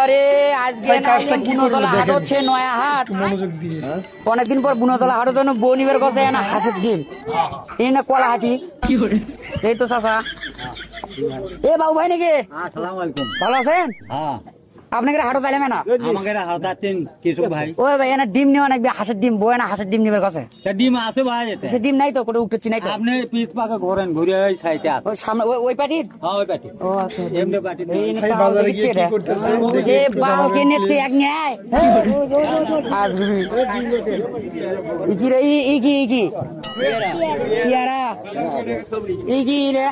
আরে আজকে বুনোতলা হাট হচ্ছে, নয়া হাট। অনেকদিন পর বুনোতলা হাট হচ্ছে, বনিবের কাছে না হাঁসের ডিম, এই না কলা হাটি। এই তো চাচা, এ বাবু ভাই নাকি? ভালো আছেন? আপনাকে হাটও তাইলে না ওই ভাই এনা ডিম নেওয়া নাকি হাঁসের ডিম বই না হাঁসের ডিম নিবের কাছে ডিম আছে ভাই, সে ডিম নাই তো কোটা উঠতেছি নাই তো। আপনি পিস পাকা ঘোরেন ঘুরে ওই সাইডে ওই সামনে ওই পাটির। হ্যাঁ ওই পাটি ও আচ্ছা, এমনি পাটি এই নে বাজারে গিয়ে কি করতেছে এ বাল কে নেছে এক ন্যায় আজগুবি ইকি রে ইকি ইয়ারা ইকি রে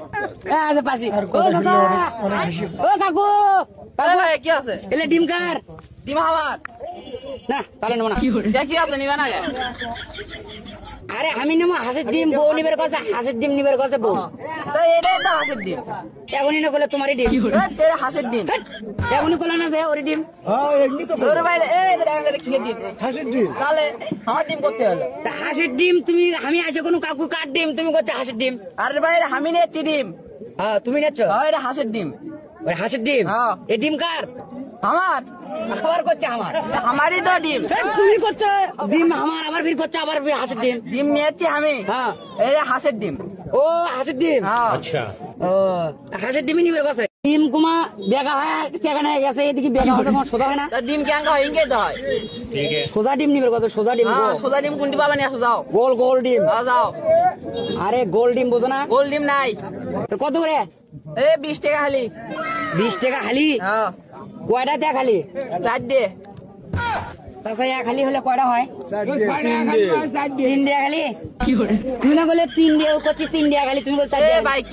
আজ পাসি। ও চাচা, ও কাকু, ভাই কি আছে? এলে ডিম কার? ডিম আমার না তাহলে নেবো না। কি আছে নিবে না? আরে আমি নেবো হাঁসের ডিম, বউ নিবের কাছে হাঁসের ডিম নিবের কাছে বউ। এটাই তো হাঁসের ডিম। এখনই না করলে তোমারই ডিম, এটা হাঁসের ডিম। এখনই করলে না যায় ওর ডিম। ধরে বাইরে কিসের ডিম? হাঁসের ডিম। তাহলে আমার ডিম করতে হলো তা হাঁসের ডিম তুমি, আমি আসে কোনো কাকু কার ডিম তুমি করছো হাঁসের ডিম? আরে বাইরে আমি নিয়েছি ডিম। হ্যাঁ তুমি নেচ্ছ এটা হাঁসের ডিম। ওই হাঁসের ডিম, হ্যাঁ। এই ডিম কার? আমার আবার করছে আমার, আমারই তো ডিম। তুমি করছো ডিম আমার, আবার ফির করছো আবার হাঁসের ডিম। ডিম নিয়েছি আমি। হ্যাঁ এটা হাঁসের ডিম। ও হাঁসের ডিম, আচ্ছা। ও হাঁসের ডিমই নিবের কাছে। ডিম কুমা বেগা হয় সেখানে গেছে, এদিকে বেগা হচ্ছে তোমার সোজা হয় না। ডিম কেন হয় ইঙ্গে তো হয়। সোজা ডিম নিবের কাছে, সোজা ডিম গো। সোজা ডিম কোনটি পাবেন? আসো যাও। গোল গোল ডিম। যাও। আরে গোল ডিম বোঝো না? গোল ডিম নাই। তো কত করে? 20 টাকা খালি। 20 টাকা খালি? হ্যাঁ। কয়টা দেয়া খালি? 4টে। তাছাড়া এক খালি হলে কয়টা হয়? 3 টাকা খালি। তুমি না বলে 3 টাকা করছি, 3 টাকা খালি তুমি বলছো 4 টাকা। ভাই